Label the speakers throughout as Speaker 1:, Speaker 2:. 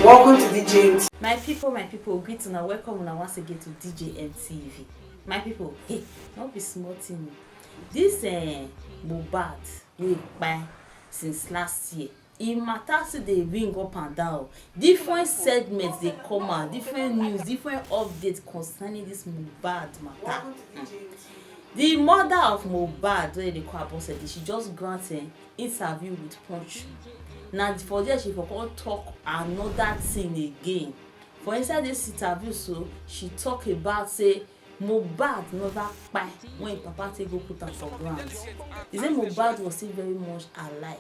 Speaker 1: Welcome to DJ.
Speaker 2: My people, greeting and welcome una once again to DJ TV. My people, hey, not be small thing. This Mohbad wey kpai since last year. E matter say dey ring up and down. Different segments dey come out, different news, different updates concerning this Mohbad matter. The mother of Mohbad, wey dey call Abosede, she just grant an interview with Punch. Na for there she for come talk another thing again. For inside this interview, so she talk about say Mohbad never kpai when him papa take go put am for ground. He say Mohbad was still very much alive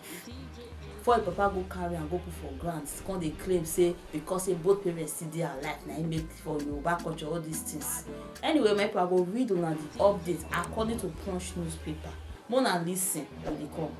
Speaker 2: before him papa go carry am go put for ground. Come dey claim say because say both parents still dey alive na him make for Yoruba culture all these things. Anyway, my people, I go read una the update according to Punch newspaper. Una lis ten when dey come.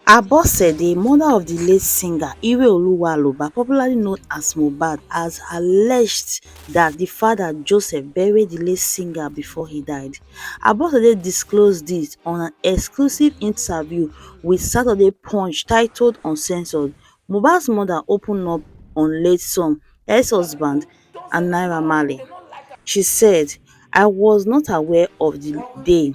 Speaker 3: Abosede, mother of the late singer Oluwaloba, popularly known as Mohbad, has alleged that the father Joseph buried the late singer before he died. Abosede disclosed this on an exclusive interview with Saturday Punch titled Uncensored. Mohbad's mother opened up on late son, ex-husband, and Naira Marley. She said, "I was not aware of the day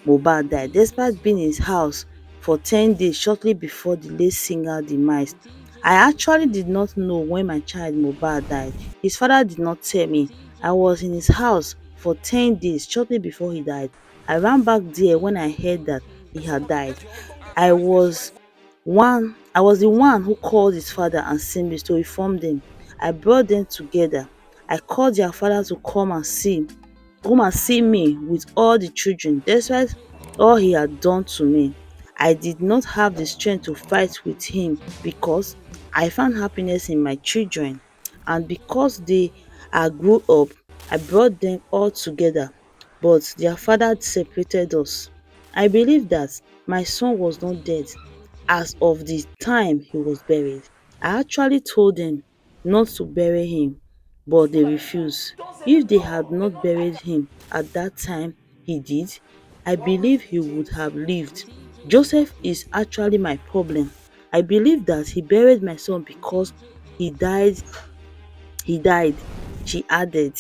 Speaker 3: Mohbad died, despite being in his house for 10 days shortly before the late singer demise. I actually did not know when my child Mohbad died. His father did not tell me. I was in his house for 10 days shortly before he died. I ran back there when I heard that he had died. I was the one who called his father and siblings to inform them. I brought them together. I called their father to come and see me with all the children, despite all he had done to me. I did not have the strength to fight with him because I found happiness in my children, and because they are grew up, I brought them all together, but their father separated us. I believe that my son was not dead as of the time he was buried. I actually told them not to bury him, but they refused. If they had not buried him at that time he did, I believe he would have lived. Joseph is actually my problem. I believe that he buried my son because he died, she added.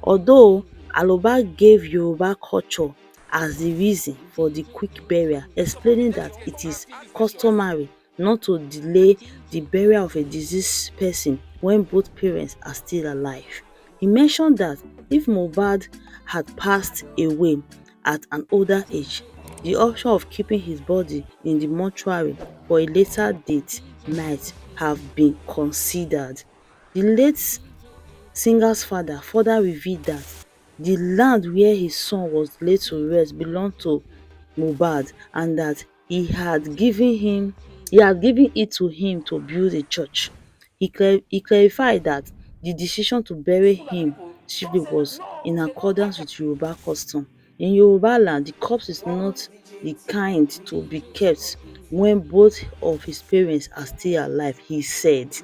Speaker 3: Although Aloba gave Yoruba culture as the reason for the quick burial, explaining that it is customary not to delay the burial of a deceased person when both parents are still alive. He mentioned that if Mohbad had passed away at an older age, the option of keeping his body in the mortuary for a later date might have been considered. The late singer's father further revealed that the land where his son was laid to rest belonged to Mohbad and that he had given it to him to build a church. He clarified that the decision to bury him chiefly was in accordance with Yoruba custom. In Yoruba land, the corpse is not the kind to be kept when both of his parents are still alive, he said.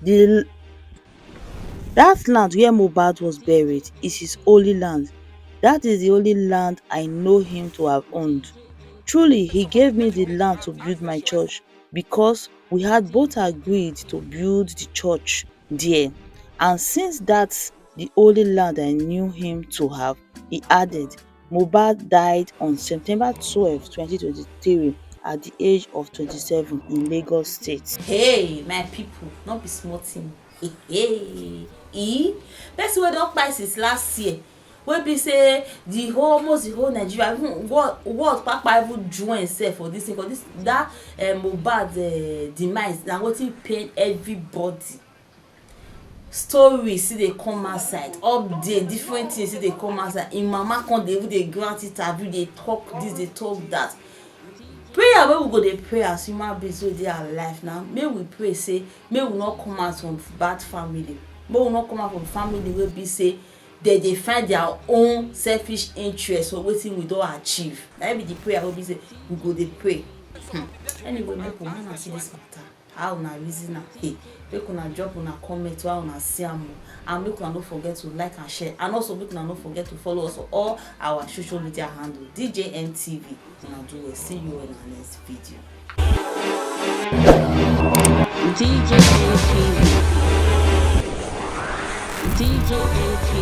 Speaker 3: That land where Mohbad was buried is his holy land. That is the only land I know him to have owned. Truly, he gave me the land to build my church because we had both agreed to build the church there. And since that's the only land I knew him to have, he added. Mohbad died on September 12, 2023 at the age of 27 in Lagos State.
Speaker 2: Hey, my people, not be small thing. Hey, person wey don kpai since last year, wey be say almost the whole Nigeria, even world kpakpa even join sef for this thing, for this that Mohbad demise na wetin pain everybody. Stories still dey come outside, update, different things still dey come outside. Im mama come dey even dey grant interview, dey talk this, dey talk that. Prayer wey we go dey pray as human beings wey dey alive now, make we pray say make we no come out from bad family, make we no come out from family wey be say they dey find their own selfish interest for wetin we don achieve. Na im be the prayer wey be say we go dey pray. Anyway, make una see this matter, how una reason am. Make una drop una comment how una see am, and make una no forget to like and share, and also make una no forget to follow us for all our social media handle DJ TV. Una do well. See you in our next video. DJ NP. DJ NP.